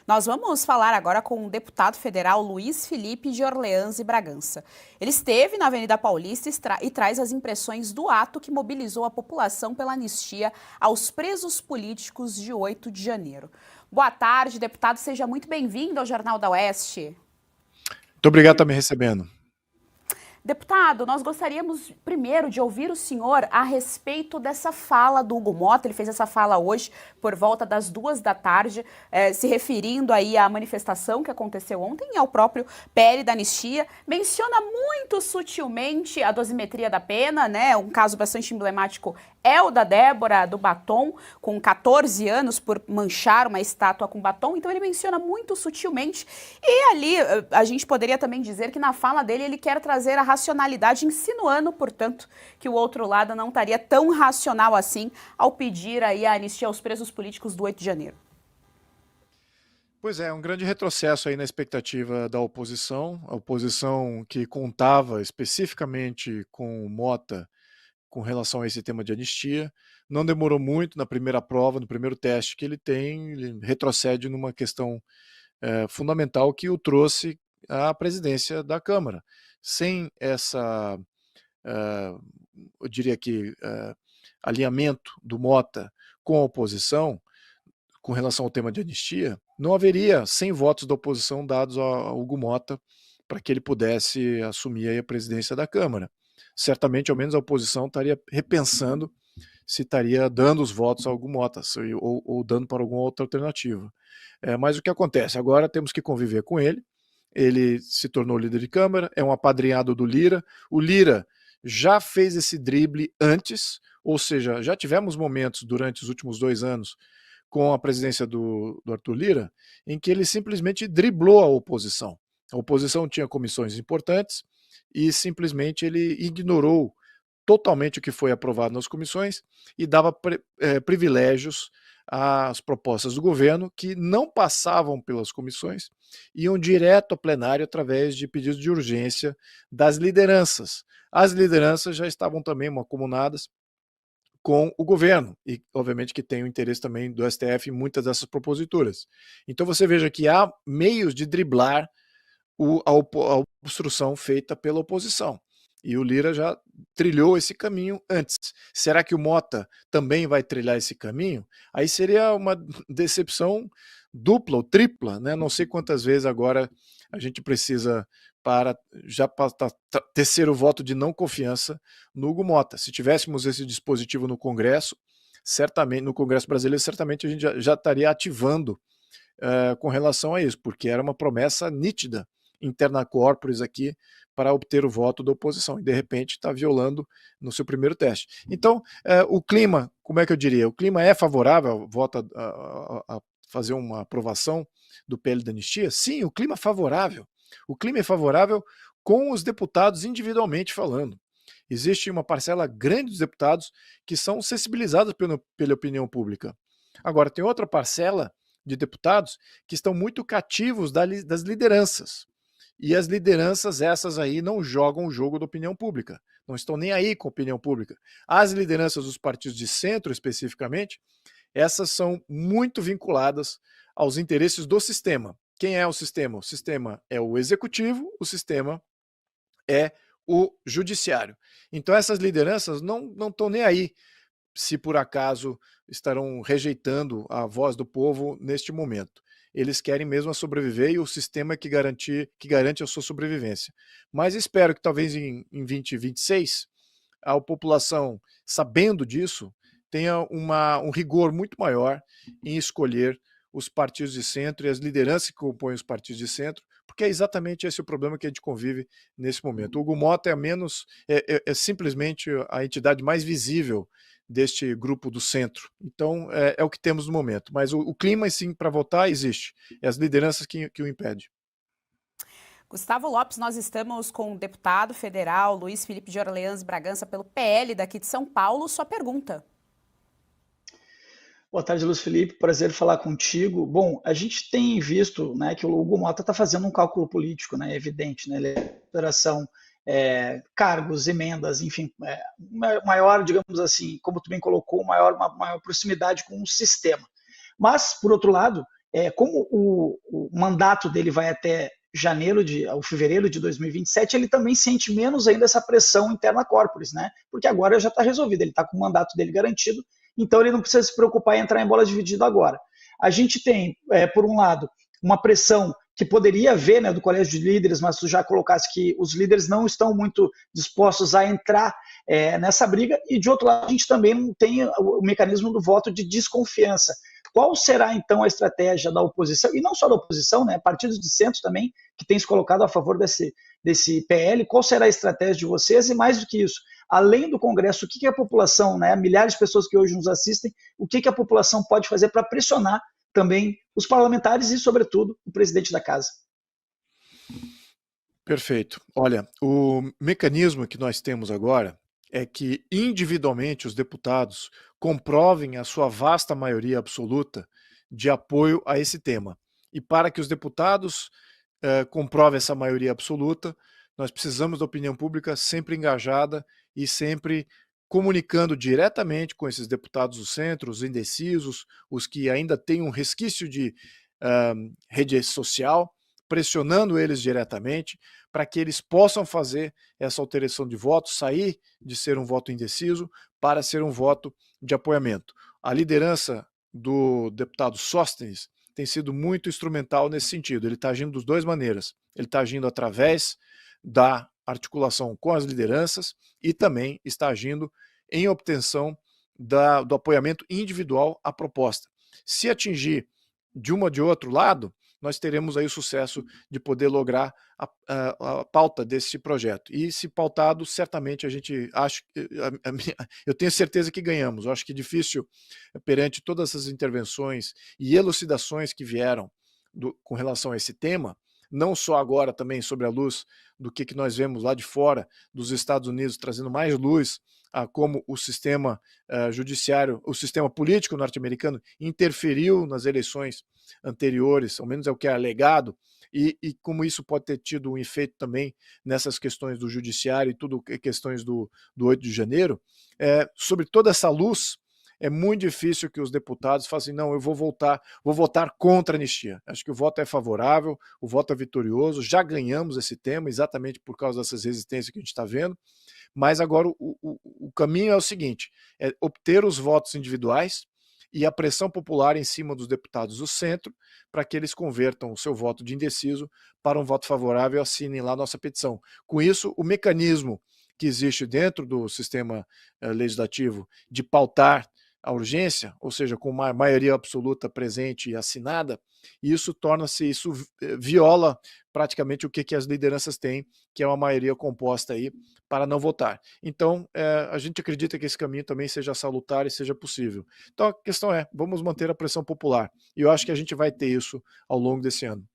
Nós vamos falar agora com o deputado federal Luiz Felipe de Orleans e Bragança. Ele esteve na Avenida Paulista e traz as impressões do ato que mobilizou a população pela anistia aos presos políticos de 8 de janeiro. Boa tarde, deputado. Seja muito bem-vindo ao Jornal da Oeste. Muito obrigado por estar me recebendo. Deputado, nós gostaríamos primeiro de ouvir o senhor a respeito dessa fala do Hugo Motta. Ele fez essa fala hoje por volta das 14h, se referindo aí à manifestação que aconteceu ontem e ao próprio PL da anistia. Menciona muito sutilmente a dosimetria da pena, né? Um caso bastante emblemático é o da Débora do Batom, com 14 anos por manchar uma estátua com batom. Então ele menciona muito sutilmente. E ali a gente poderia também dizer que na fala dele ele quer trazer a racionalidade, insinuando, portanto, que o outro lado não estaria tão racional assim ao pedir aí a anistia aos presos políticos do 8 de janeiro. Pois é, um grande retrocesso aí na expectativa da oposição, a oposição que contava especificamente com o Motta com relação a esse tema de anistia. Não demorou muito na primeira prova, no primeiro teste que ele tem, ele retrocede numa questão fundamental que o trouxe à presidência da Câmara. Sem essa, eu diria que, alinhamento do Motta com a oposição, com relação ao tema de anistia, não haveria 100 votos da oposição dados a Hugo Motta para que ele pudesse assumir aí a presidência da Câmara. Certamente, ao menos a oposição estaria repensando se estaria dando os votos a Hugo Motta ou dando para alguma outra alternativa. Mas o que acontece? Agora temos que conviver com ele. Ele se tornou líder de Câmara, é um apadrinhado do Lira. O Lira já fez esse drible antes, ou seja, já tivemos momentos durante os últimos 2 anos com a presidência do Arthur Lira, em que ele simplesmente driblou a oposição. A oposição tinha comissões importantes e simplesmente ele ignorou totalmente o que foi aprovado nas comissões e dava privilégios às propostas do governo que não passavam pelas comissões, iam direto ao plenário através de pedidos de urgência das lideranças. As lideranças já estavam também mancomunadas com o governo, e obviamente que tem o interesse também do STF em muitas dessas proposituras. Então você veja que há meios de driblar a obstrução feita pela oposição. E o Lira já trilhou esse caminho antes. Será que o Motta também vai trilhar esse caminho? Aí seria uma decepção dupla ou tripla, né? Não sei quantas vezes agora a gente precisa para tecer o voto de não confiança no Hugo Motta. Se tivéssemos esse dispositivo no Congresso, certamente, no Congresso brasileiro, certamente a gente já estaria ativando com relação a isso, porque era uma promessa nítida interna corporis aqui para obter o voto da oposição, e de repente está violando no seu primeiro teste. Então, o clima, como é que eu diria? O clima é favorável a fazer uma aprovação do PL da anistia? Sim, o clima é favorável. O clima é favorável com os deputados individualmente falando. Existe uma parcela grande dos deputados que são sensibilizados pela opinião pública. Agora, tem outra parcela de deputados que estão muito cativos das lideranças. E as lideranças, essas aí, não jogam o jogo da opinião pública, não estão nem aí com a opinião pública. As lideranças dos partidos de centro, especificamente, essas são muito vinculadas aos interesses do sistema. Quem é o sistema? O sistema é o executivo, o sistema é o judiciário. Então essas lideranças não estão nem aí se por acaso estarão rejeitando a voz do povo neste momento. Eles querem mesmo sobreviver e o sistema é que garante a sua sobrevivência. Mas espero que talvez em 2026 a população, sabendo disso, tenha um rigor muito maior em escolher os partidos de centro e as lideranças que compõem os partidos de centro, porque é exatamente esse o problema que a gente convive nesse momento. O Hugo Motta é simplesmente a entidade mais visível deste grupo do centro. Então, é o que temos no momento. Mas o clima, sim, para votar existe. É as lideranças que o impedem. Gustavo Lopes, nós estamos com o deputado federal Luiz Felipe de Orleans Bragança pelo PL daqui de São Paulo. Sua pergunta. Boa tarde, Luiz Felipe. Prazer falar contigo. Bom, a gente tem visto, né, que o Hugo Motta está fazendo um cálculo político, né, evidente, né, operação, cargos, emendas, enfim, maior, digamos assim, como tu bem colocou, uma maior proximidade com o sistema. Mas, por outro lado, como o mandato dele vai até fevereiro de 2027, ele também sente menos ainda essa pressão interna corporis, né? Porque agora já está resolvido, ele está com o mandato dele garantido, então ele não precisa se preocupar em entrar em bola dividida agora. A gente tem, por um lado, uma pressão que poderia haver, né, do colégio de líderes, mas tu já colocasse que os líderes não estão muito dispostos a entrar nessa briga, e de outro lado a gente também não tem o mecanismo do voto de desconfiança. Qual será então a estratégia da oposição, e não só da oposição, né, partidos de centro também, que têm se colocado a favor desse PL, qual será a estratégia de vocês, e mais do que isso, além do Congresso, o que a população, né, milhares de pessoas que hoje nos assistem, o que a população pode fazer para pressionar também os parlamentares e, sobretudo, o presidente da casa? Perfeito. Olha, o mecanismo que nós temos agora é que individualmente os deputados comprovem a sua vasta maioria absoluta de apoio a esse tema. E para que os deputados comprovem essa maioria absoluta, nós precisamos da opinião pública sempre engajada e sempre comunicando diretamente com esses deputados do centro, os indecisos, os que ainda têm um resquício de rede social, pressionando eles diretamente para que eles possam fazer essa alteração de voto, sair de ser um voto indeciso para ser um voto de apoiamento. A liderança do deputado Sóstenes tem sido muito instrumental nesse sentido. Ele está agindo de duas maneiras. Ele está agindo através da articulação com as lideranças e também está agindo em obtenção do apoiamento individual à proposta. Se atingir de um ou de outro lado, nós teremos aí o sucesso de poder lograr a pauta desse projeto. E se pautado, certamente a gente acha, eu tenho certeza que ganhamos. Eu acho que é difícil, perante todas essas intervenções e elucidações que vieram com relação a esse tema, não só agora também sobre a luz do que nós vemos lá de fora dos Estados Unidos, trazendo mais luz a como o sistema judiciário, o sistema político norte-americano interferiu nas eleições anteriores, ao menos é o que é alegado, e como isso pode ter tido um efeito também nessas questões do judiciário e tudo questões do 8 de janeiro, sobre toda essa luz, é muito difícil que os deputados façam, não, eu vou votar contra a anistia. Acho que o voto é favorável, o voto é vitorioso, já ganhamos esse tema exatamente por causa dessas resistências que a gente está vendo, mas agora o caminho é o seguinte, é obter os votos individuais e a pressão popular em cima dos deputados do centro para que eles convertam o seu voto de indeciso para um voto favorável e assinem lá a nossa petição. Com isso, o mecanismo que existe dentro do sistema legislativo de pautar a urgência, ou seja, com uma maioria absoluta presente e assinada, isso viola praticamente o que as lideranças têm, que é uma maioria composta aí para não votar. Então, a gente acredita que esse caminho também seja salutar e seja possível. Então, a questão é, vamos manter a pressão popular. E eu acho que a gente vai ter isso ao longo desse ano.